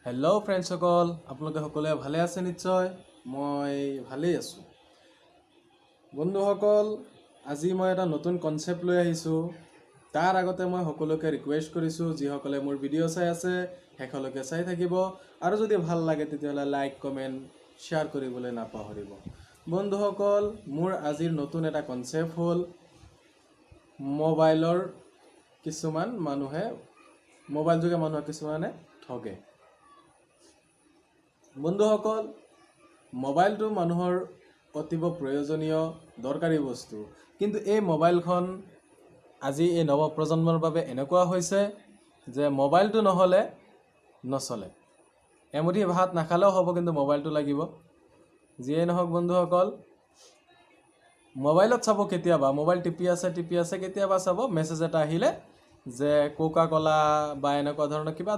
Hello' ফ্ৰেণ্ডসকল, আপোনালোকে সকলোৱে ভালে আছে? নিশ্চয় মই ভালেই আছোঁ। বন্ধুসকল, আজি মই এটা নতুন কনচেপ্ট লৈ আহিছোঁ। তাৰ আগতে মই সকলোকে ৰিকুৱেষ্ট কৰিছোঁ, যিসকলে মোৰ ভিডিঅ' চাই আছে শেষলৈকে চাই থাকিব, আৰু যদি ভাল লাগে তেতিয়াহ'লে লাইক কমেণ্ট শ্বেয়াৰ কৰিবলৈ নাপাহৰিব। বন্ধুসকল, মোৰ আজিৰ নতুন এটা কনচেপ্ট হ'ল মোবাইলৰ কিছুমান মানুহে মোবাইল যোগে মানুহক কিছুমানে ঠগে। বন্ধুসকল, মোবাইলটো মানুহৰ অতিব প্ৰয়োজনীয় দৰকাৰী বস্তু, কিন্তু এই মোবাইলখন আজি এই নৱপ্ৰজন্মৰ বাবে এনেকুৱা হৈছে যে মোবাইলটো নহ'লে নচলে। এমুঠি ভাত নাখালেও হ'ব, কিন্তু মোবাইলটো লাগিব। যিয়ে নহওক বন্ধুসকল, মোবাইলত চাব কেতিয়াবা, মোবাইল টিপি আছে কেতিয়াবা চাব মেছেজ এটা আহিলে যে কোকা কোলা বা এনেকুৱা ধৰণৰ কিবা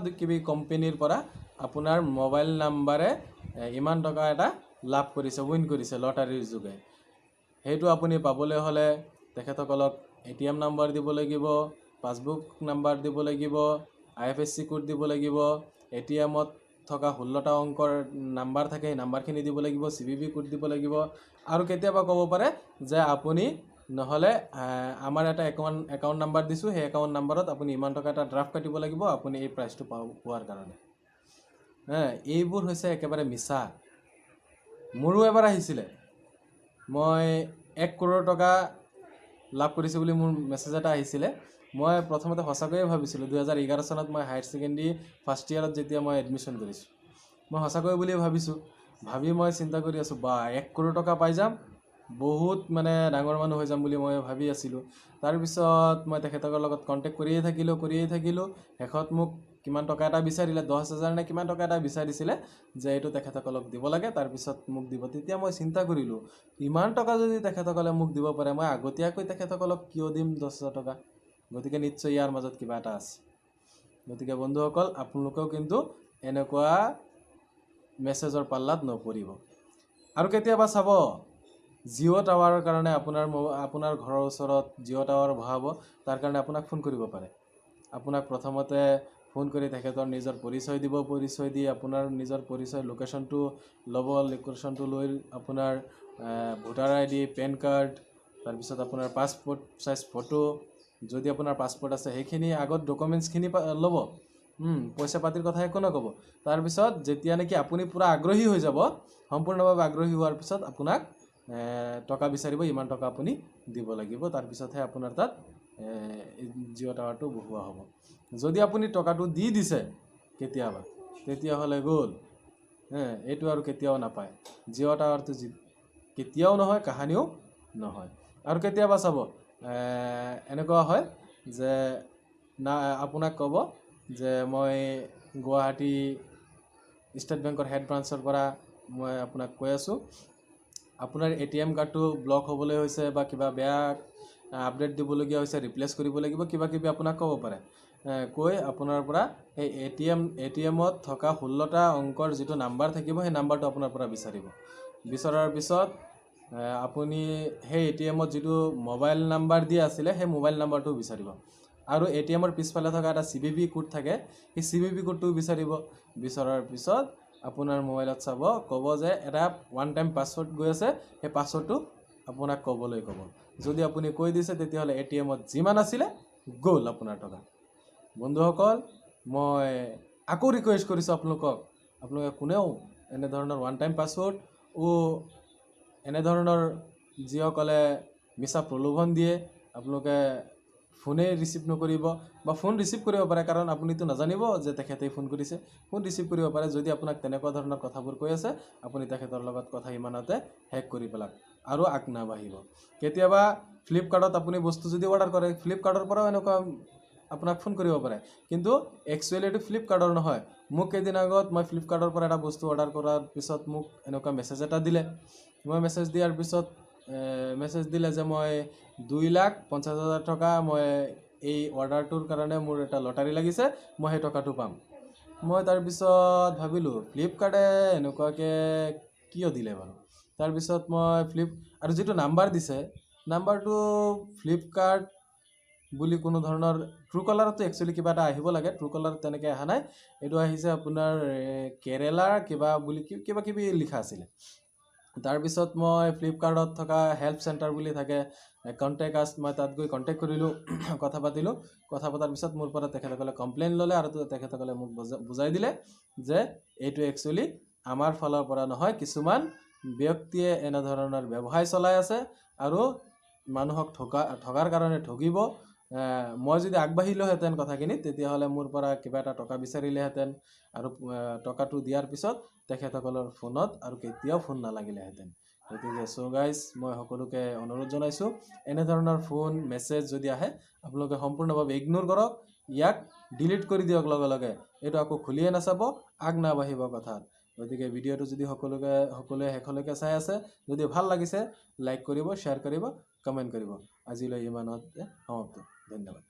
কোম্পানীৰ পৰা আপোনাৰ মোবাইল নাম্বাৰে ইমান টকা এটা লাভ কৰিছে, উইন কৰিছে লটাৰীৰ যোগে। সেইটো আপুনি পাবলৈ হ'লে তেখেতসকলক ATM নাম্বাৰ দিব লাগিব, পাছবুক নাম্বাৰ দিব লাগিব, IFSC কোড দিব লাগিব, ATMত থকা 16টা অংকৰ নাম্বাৰ থাকে, সেই নাম্বাৰখিনি দিব লাগিব, CVV কোড দিব লাগিব, আৰু কেতিয়াবা ক'ব পাৰে যে আপুনি নহ'লে আমাৰ এটা একাউণ্ট নাম্বাৰ দিছোঁ, সেই একাউণ্ট নাম্বাৰত আপুনি ইমান টকা এটা ড্ৰাফ্ট কাটিব লাগিব আপুনি এই প্ৰাইচটো পোৱাৰ কাৰণে। এইবোৰ হৈছে একেবাৰে মিছা। মোৰো এবাৰ আহিছিলে, মই 1 কৰোৰ টকা লাভ কৰিছোঁ বুলি মোৰ মেছেজ এটা আহিছিলে। মই প্ৰথমতে সঁচাকৈয়ে ভাবিছিলোঁ, 2011 চনত মই হায়াৰ ছেকেণ্ডেৰী ফাৰ্ষ্ট ইয়াৰত যেতিয়া মই এডমিশ্যন কৰিছোঁ, মই সঁচাকৈ বুলিয়ে ভাবি মই চিন্তা কৰি আছোঁ, বা 1 কৰোৰ টকা পাই যাম, বহুত মানে ডাঙৰ মানুহ হৈ যাম বুলি মই ভাবি আছিলোঁ। তাৰপিছত মই তেখেতসকলৰ লগত কণ্টেক্ট কৰিয়ে থাকিলোঁ। শেষত মোক কিমান টকা এটা বিচাৰিলে, 10,000 নে কিমান টকা এটা বিচাৰিছিলে যে এইটো তেখেতসকলক দিব লাগে, তাৰপিছত মোক দিব। তেতিয়া মই চিন্তা কৰিলোঁ, ইমান টকা যদি তেখেতসকলে মোক দিব পাৰে, মই আগতীয়াকৈ তেখেতসকলক কিয় দিম 10,000 টকা? গতিকে নিশ্চয় ইয়াৰ মাজত কিবা এটা আছে। গতিকে বন্ধুসকল, আপোনালোকেও কিন্তু এনেকুৱা মেছেজৰ পাল্লাত নপৰিব। আৰু কেতিয়াবা চাব, জিঅ' টাৱাৰৰ কাৰণে আপোনাৰ ঘৰৰ ওচৰত জিঅ' টাৱাৰ বহাব, তাৰ কাৰণে আপোনাক ফোন কৰিব পাৰে। আপোনাক প্ৰথমতে ফোন কৰি তেখেতৰ নিজৰ পৰিচয় দিব, পৰিচয় দি আপোনাৰ নিজৰ পৰিচয় লোকেশ্যনটো ল'ব, লোকেশ্যনটো লৈ আপোনাৰ ভোটাৰ ID, পেন কাৰ্ড, তাৰপিছত আপোনাৰ পাছপোৰ্ট চাইজ ফটো, যদি আপোনাৰ পাছপোৰ্ট আছে সেইখিনি আগত ডকুমেণ্টছখিনি ল'ব। পইচা পাতিৰ কথা একো নক'ব। তাৰপিছত যেতিয়া নেকি আপুনি পূৰা আগ্ৰহী হৈ যাব, সম্পূৰ্ণভাৱে আগ্ৰহী হোৱাৰ পিছত আপোনাক টকা বিচাৰিব, ইমান টকা আপুনি দিব লাগিব, তাৰপিছতহে আপোনাৰ তাত জিঅ' টাৱাৰটো বহোৱা হ'ব। যদি আপুনি টকাটো দি দিছে কেতিয়াবা, তেতিয়াহ'লে গ'ল, এইটো আৰু কেতিয়াও নাপায়। জিঅ' টাৱাৰটো কেতিয়াও নহয়, কাহানিও নহয়। আৰু কেতিয়াবা চাব এনেকুৱা হয় যে আপোনাক ক'ব যে মই গুৱাহাটী ষ্টেট বেংকৰ হেড ব্ৰাঞ্চৰ পৰা মই আপোনাক কৈ আছোঁ, আপোনাৰ ATM কাৰ্ডটো ব্লক হ'বলৈ হৈছে বা কিবা বেয়া আপডেট দিবলগীয়া হৈছে, ৰিপ্লেচ কৰিব লাগিব, কিবাকিবি আপোনাক ক'ব পাৰে। কৈ আপোনাৰ পৰা সেই ATMত থকা 16টা অংকৰ যিটো নাম্বাৰ থাকিব, সেই নাম্বাৰটো আপোনাৰ পৰা বিচাৰিব। বিচৰাৰ পিছত আপুনি সেই ATMত যিটো মোবাইল নাম্বাৰ দিয়া আছিলে, সেই মোবাইল নাম্বাৰটো বিচাৰিব, আৰু ATMৰ পিছফালে থকা এটা CVV কোড থাকে, সেই CVV কোডটো বিচাৰিব। বিচৰাৰ পিছত আপোনাৰ মোবাইলত চাব, ক'ব যে এটা 1 টাইম পাছৱৰ্ড গৈ আছে, সেই পাছৱৰ্ডটো আপোনাক ক'বলৈ ক'ব। যদি আপুনি কৈ দিছে, তেতিয়াহ'লে ATMত যিমান আছিলে গ'ল আপোনাৰ টকা। বন্ধুসকল, মই আকৌ ৰিকুৱেষ্ট কৰিছোঁ আপোনালোকে কোনেও এনেধৰণৰ 1 টাইম পাছৱৰ্ড এনেধৰণৰ যিসকলে মিছা প্ৰলোভন দিয়ে, আপোনালোকে ফোনেই ৰিচিভ নকৰিব, বা ফোন ৰিচিভ কৰিব পাৰে, কাৰণ আপুনিতো নাজানিব যে তেখেতেই ফোন কৰিছে। ফোন ৰিচিভ কৰিব পাৰে। যদি আপোনাক তেনেকুৱা ধৰণৰ কথাবোৰ কৈ আছে, আপুনি তেখেতৰ লগত কথা ইমানতে শেষ কৰি পেলাওক আৰু আগ নাবাঢ়িব। কেতিয়াবা ফ্লিপকাৰ্টত আপুনি বস্তু যদি অৰ্ডাৰ কৰে, ফ্লিপকাৰ্টৰ পৰাও এনেকুৱা আপোনাক ফোন কৰিব পাৰে, কিন্তু একচুৱেলি এইটো ফ্লিপকাৰ্টৰ নহয়। মোক কেইদিন আগত মই ফ্লিপকাৰ্টৰ পৰা এটা বস্তু অৰ্ডাৰ কৰাৰ পিছত মোক এনেকুৱা মেছেজ এটা দিলে। মই মেছেজ দিয়াৰ পিছত মেছেজ দিলে যে মই 2,50,000 টকা মই এই অৰ্ডাৰটোৰ কাৰণে মোৰ এটা লটাৰী লাগিছে, মই সেই টকাটো পাম। মই তাৰপিছত ভাবিলোঁ, ফ্লিপকাৰ্টে এনেকুৱাকৈ কিয় দিলে বাৰু? তাৰপিছত মই আৰু যিটো নাম্বাৰ দিছে, নাম্বাৰটো ফ্লিপকাৰ্ট বুলি কোনো ধৰণৰ ট্ৰুকলাৰতো একচুৱেলি কিবা এটা আহিব লাগে, ট্ৰুকলাৰত তেনেকৈ অহা নাই। এইটো আহিছে আপোনাৰ কেৰেলাৰ কিবা বুলি কিবা কিবি লিখা আছিলে। তাৰপিছত মই ফ্লিপকাৰ্টত থকা হেল্প চেণ্টাৰ বুলি থাকে, কণ্টেক্ট আছ, মই তাত গৈ কণ্টেক্ট কৰিলোঁ, কথা পাতিলোঁ। কথা পতাৰ পিছত মোৰ পৰা তেখেতসকলে কমপ্লেইন ল'লে আৰু তেখেতসকলে মোক বুজাই দিলে যে এইটো একচুৱেলি আমাৰ ফালৰ পৰা নহয়, কিছুমান ব্যক্তিয়ে এনেধৰণৰ ব্যৱসায় চলাই আছে আৰু মানুহক ঠগাৰ কাৰণে ঠগিব। মই যদি আগবাঢ়িলোহেঁতেন কথাখিনি, তেতিয়াহ'লে মোৰ পৰা কিবা এটা টকা বিচাৰিলেহেঁতেন আৰু টকাটো দিয়াৰ পিছত তেখেতসকলৰ ফোনত আৰু কেতিয়াও ফোন নালাগিলেহেঁতেন। গতিকে গাইজ, মই সকলোকে অনুৰোধ জনাইছোঁ, এনেধৰণৰ ফোন মেছেজ যদি আহে আপোনালোকে সম্পূৰ্ণভাৱে ইগনোৰ কৰক, ইয়াক ডিলিট কৰি দিয়ক লগে লগে। এইটো আকৌ খুলিয়ে নাচাব, আগ নাবাঢ়িব কথাত। গতিকে ভিডিঅ'টো যদি সকলোৱে শেষলৈকে চাই আছে, যদি ভাল লাগিছে লাইক কৰিব, শ্বেয়াৰ কৰিব, কমেণ্ট কৰিব। আজিলৈ ইমানতে সমাপ্ত। ধন্যবাদ।